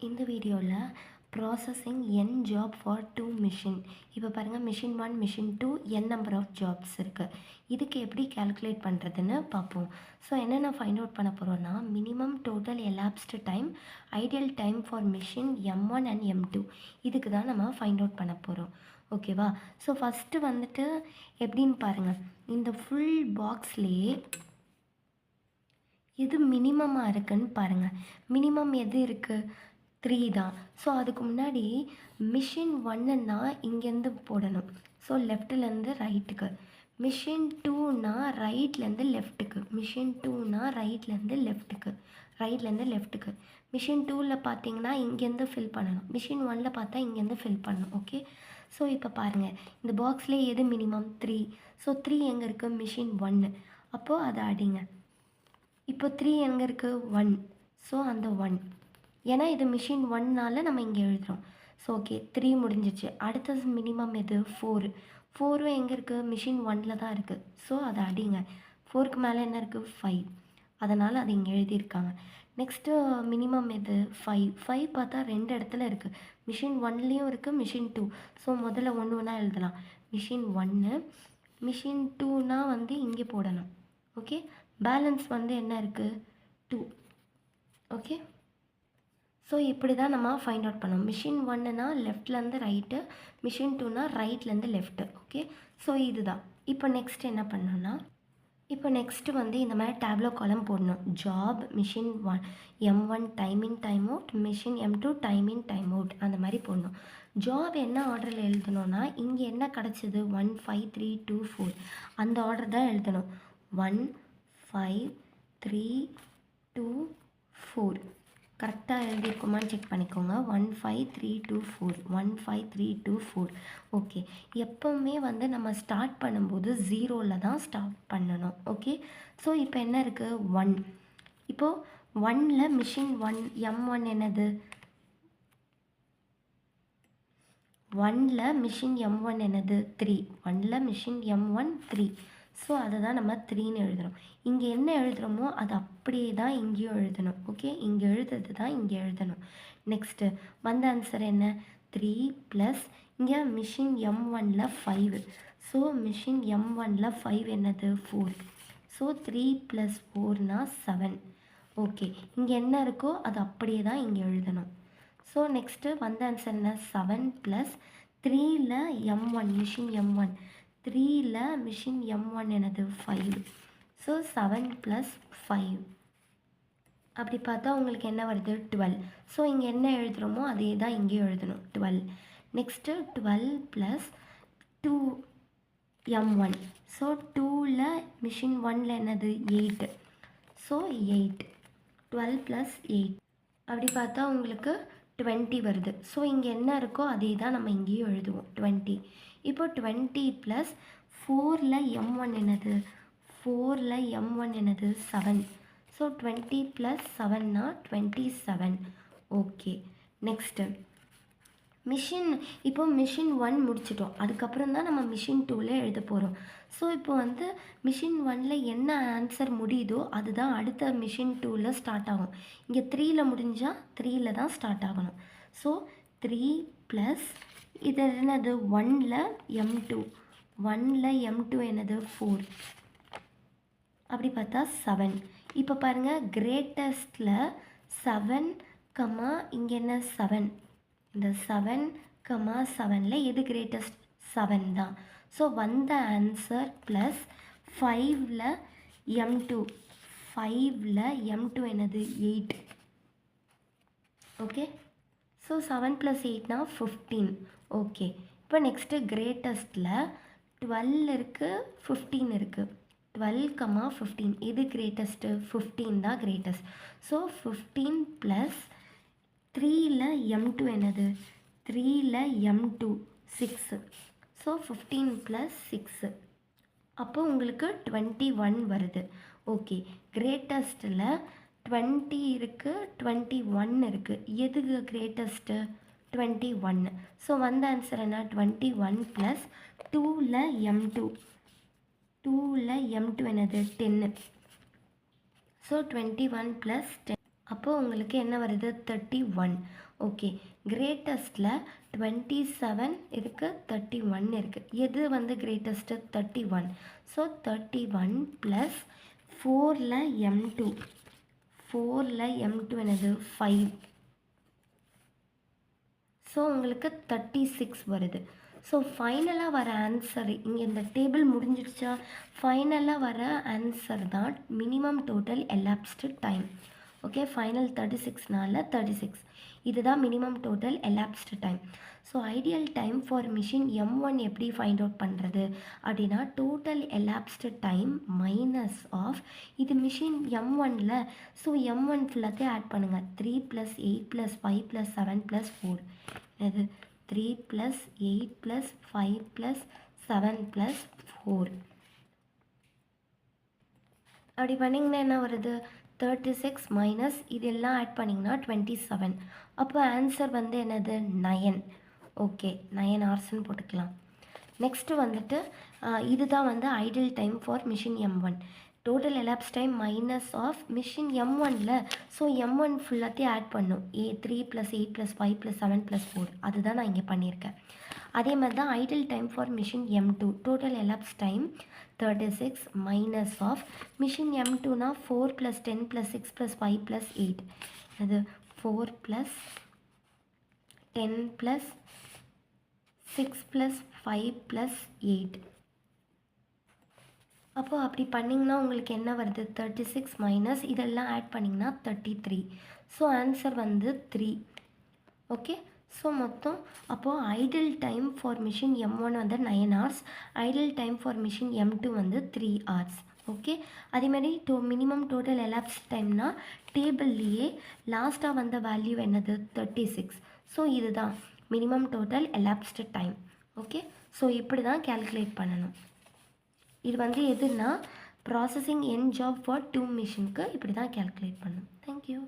இந்த வீடியோவில் processing n job for 2 machine. இப்போ பாருங்கள், machine 1 machine 2 n number of jobs இருக்குது. இதுக்கு எப்படி கேல்குலேட் பண்ணுறதுன்னு பார்ப்போம். ஸோ என்னென்ன ஃபைண்ட் அவுட் பண்ண போகிறோன்னா, minimum total elapsed time, ideal time for machine M1 and M2. இதுக்கு தான் நம்ம ஃபைண்ட் அவுட் பண்ண போகிறோம். ஓகேவா? ஸோ ஃபஸ்ட்டு வந்துட்டு எப்படின்னு பாருங்கள், இந்த ஃபுல் பாக்ஸ்லேயே எது மினிமமாக இருக்குதுன்னு பாருங்கள். மினிமம் எது இருக்குது? 3 தான். ஸோ அதுக்கு முன்னாடி மிஷின் 1ன்னா இங்கேருந்து போடணும். ஸோ லெஃப்ட்லேருந்து ரைட்டுக்கு. மிஷின் 2னா ரைட்லேருந்து லெஃப்ட்டுக்கு. மிஷின் 2னா ரைட்லேருந்து லெஃப்ட்டுக்கு. ரைட்லேருந்து லெஃப்ட்டுக்கு. மிஷின் 2ல் பார்த்தீங்கன்னா இங்கேருந்து ஃபில் பண்ணணும். மிஷின் 1ல் பார்த்தா இங்கேருந்து ஃபில் பண்ணணும். ஓகே. ஸோ இப்போ பாருங்கள், இந்த பாக்ஸ்லேயே எது மினிமம்? 3. ஸோ 3 எங்கே இருக்குது? மிஷின் 1. அப்போது அதை அடிங்க. இப்போ 3 எங்கே இருக்குது? 1. ஸோ அந்த 1, ஏன்னா இது மிஷின் 1னால நம்ம இங்கே எழுதுகிறோம். ஸோ ஓகே, 3 முடிஞ்சிச்சு. அடுத்தது மினிமம் எது? 4. 4ம் எங்கே இருக்குது? மிஷின் 1ல் தான் இருக்குது. ஸோ அதை அடிங்க. 4க்கு மேலே என்ன இருக்குது? 5. அதனால் அதை இங்கே எழுதியிருக்காங்க. நெக்ஸ்ட்டு மினிமம் எது? 5. 5 பார்த்தா 2 இடத்துல இருக்குது. மிஷின் 1லேயும் இருக்குது, மிஷின் 2. ஸோ முதல்ல 1 ஒன்றா எழுதலாம். மிஷின் 1, மிஷின் 2னா வந்து இங்கே போடணும். ஓகே. பேலன்ஸ் வந்து என்ன இருக்குது? 2. ஓகே. ஸோ இப்படி தான் நம்ம ஃபைண்ட் அவுட் பண்ணோம். மிஷின் 1னா லெஃப்ட்லேருந்து ரைட்டு, மிஷின் 2னா ரைட்லேருந்து லெஃப்ட்டு. ஓகே. ஸோ இதுதான். இப்போ நெக்ஸ்ட் என்ன பண்ணோன்னா, இப்போ நெக்ஸ்ட்டு வந்து இந்த மாதிரி டேப்லோ காலம் போடணும். Job machine 1 M1 time in time out, machine M2 time in time out, அந்த மாதிரி போடணும். ஜாப் என்ன ஆர்டரில் எழுதணும்னா, இங்கே என்ன கிடச்சிது? 1 5 3 2 4 அந்த ஆர்டர் தான் எழுதணும். 1 5 3 2 4 கரெக்டாக எழுதியிருக்குமான்னு செக் பண்ணிக்கோங்க. 1 5 3 2 4 1 5 3 2 4. ஓகே. எப்போவுமே வந்து நம்ம ஸ்டார்ட் பண்ணும்போது 0ல் தான் ஸ்டார்ட் பண்ணணும். ஓகே. ஸோ இப்போ என்ன இருக்குது? 1. இப்போது 1ல் மிஷின் 1 M1 என்னது? 1ல் மிஷின் M1 என்னது? 3. 1ல் மிஷின் M1 3. ஸோ அதை தான் நம்ம 3ன்னு எழுதுகிறோம். இங்கே என்ன எழுதுகிறோமோ அது அப்படியே தான் இங்கேயும் எழுதணும். ஓகே. இங்கே எழுதுறது தான் இங்கே எழுதணும். நெக்ஸ்ட்டு வந்த ஆன்சர் என்ன? 3 ப்ளஸ் இங்கே மிஷின் M1ல் 5. ஸோ மிஷின் M1ல் 5 என்னது? 4. ஸோ 3 + 4னா 7. ஓகே. இங்கே என்ன இருக்கோ அது அப்படியே தான் இங்கே எழுதணும். ஸோ நெக்ஸ்ட்டு வந்த ஆன்சர் என்ன? 7 + 3ல் M1 machine M1, 3ல் machine M1 என்னது? 5. ஸோ 7 + 5 அப்படி பார்த்தா உங்களுக்கு என்ன வருது? 12. ஸோ இங்கே என்ன எழுதுகிறோமோ அதே தான் இங்கேயும் எழுதணும். 12. Next 12 + 2 M1. ஸோ 2ல் மிஷின் 1ல் என்னது? 8. ஸோ 8. 12 + 8 அப்படி பார்த்தா உங்களுக்கு 20 வருது. ஸோ இங்கே என்ன இருக்கோ அதே தான் நம்ம இங்கேயும் எழுதுவோம். 20. இப்போ 20 + 4ல் M1 என்னது? 4ல் M1 என்னது? 7. ஸோ 20 + 7னா 27. ஓகே. நெக்ஸ்ட்டு மிஷின், இப்போ மிஷின் 1 முடிச்சிட்டோம். அதுக்கப்புறம் தான் நம்ம மிஷின் 2ல் எழுத போகிறோம். ஸோ இப்போ வந்து மிஷின் 1ல் என்ன ஆன்சர் முடியுதோ அதுதான் அடுத்த மிஷின் 2ல் ஸ்டார்ட் ஆகும். இங்கே 3ல் முடிஞ்சால் 3ல் தான் ஸ்டார்ட் ஆகணும். ஸோ 3 ப்ளஸ் இது என்னது? 1ல் M2. 1ல் M2 என்னது? 4. அப்படி பார்த்தா 7. இப்போ பாருங்கள், கிரேட்டஸ்டில் 7, இங்கே என்ன? 7. இந்த 7, 7ல் எது கிரேட்டஸ்ட்? 7 தான். ஸோ வந்த ஆன்சர் ப்ளஸ் 5ல் M2. 5ல் M2 என்னது? 8. ஓகே. ஸோ 7 + 8னா 15. ஓகே. இப்போ நெக்ஸ்ட்டு கிரேட்டஸ்டில் 12 இருக்குது, 15 இருக்குது. 12, 15 எது கிரேட்டஸ்ட்டு? 15 தான் கிரேட்டஸ்ட். ஸோ 15 + 3ல் M2 என்னது? 3ல் M2 6. ஸோ 15 + 6 அப்போ உங்களுக்கு 21 வருது. ஓகே. கிரேட்டஸ்ட்டில் 20 இருக்குது, 21 இருக்குது. எதுக்கு கிரேட்டஸ்ட்டு? 21. ஸோ வந்த ஆன்சர் என்ன? 21 + 2ல் M2. 2ல் M2 என்னது? 10. ஸோ 21 + 10 அப்போ உங்களுக்கு என்ன வருது 31. ஓகே, கிரேட்டஸ்ட்டில் 27 இருக்குது, 31 இருக்குது. எது வந்து கிரேட்டஸ்ட்டு? 31. ஸோ 31 ப்ளஸ் 4ல் m2. 4ல் m2 என்னது? 5. ஸோ உங்களுக்கு 36 வருது. ஸோ ஃபைனலாக வர ஆன்சர் இங்கே இந்த டேபிள் முடிஞ்சிடுச்சா? ஃபைனலாக வர ஆன்சர் தான் minimum total elapsed time. Okay, final 36னால 36. இதுதான் minimum total elapsed time. So ideal time for machine M1 எப்படி ஃபைண்ட் அவுட் பண்ணுறது அப்படின்னா, total elapsed time minus of இது மிஷின் M1ல. ஸோ M1 ஃபுல்லாத்தையும் ஆட் பண்ணுங்கள். 3 + 8 + 5 + 7 + 4. இது 3 + 8 + 5 + 7 + 4. அப்படி பண்ணிங்கன்னா என்ன வருது? 36 மைனஸ் இதெல்லாம் ஆட் பண்ணிங்கன்னா 27. அப்போ ஆன்சர் வந்து என்னது? 9. ஓகே, 9 ஹவர்ஸ்ன்னு போட்டுக்கலாம். நெக்ஸ்ட்டு வந்துட்டு இதுதான் வந்து ideal time for machine M1. Total elapsed time minus of machine M1ல. ஸோ M1 ஃபுல்லாத்தையும் ஆட் பண்ணும். 3 + 8 + 5 + 7 + 4. அதுதான் நான் இங்கே பண்ணியிருக்கேன். அதே மாதிரி தான் ideal time for machine M2. Total elapsed time 36 minus of machine M2னா 4 + 10 + 6 + 5 + 8. அது 4 + 10 + 6 + 5 + 8. அப்போ அப்படி பண்ணிங்கன்னா உங்களுக்கு என்ன வருது? 36 மைனஸ் இதெல்லாம் ஆட் பண்ணிங்கன்னா 33. ஸோ ஆன்சர் வந்து 3. ஓகே, ஸோ மொத்தம் அப்போது ideal time for machine M1 வந்து 9 hours, ideal time for machine M2 வந்து 3 hours. ஓகே, அதேமாதிரி மினிமம் டோட்டல் elapsed டைம்னா டேபிள்லேயே லாஸ்ட்டாக வந்த வேல்யூ என்னது? 36. ஸோ இதுதான் minimum total elapsed time. Okay, so இப்படி தான் கேல்குலேட் பண்ணணும். இது வந்து எதுனா ப்ராசஸிங் n ஜாப் ஃபார் 2 மிஷினுக்கு இப்படி தான் கேல்குலேட் பண்ணணும். தேங்க்யூ.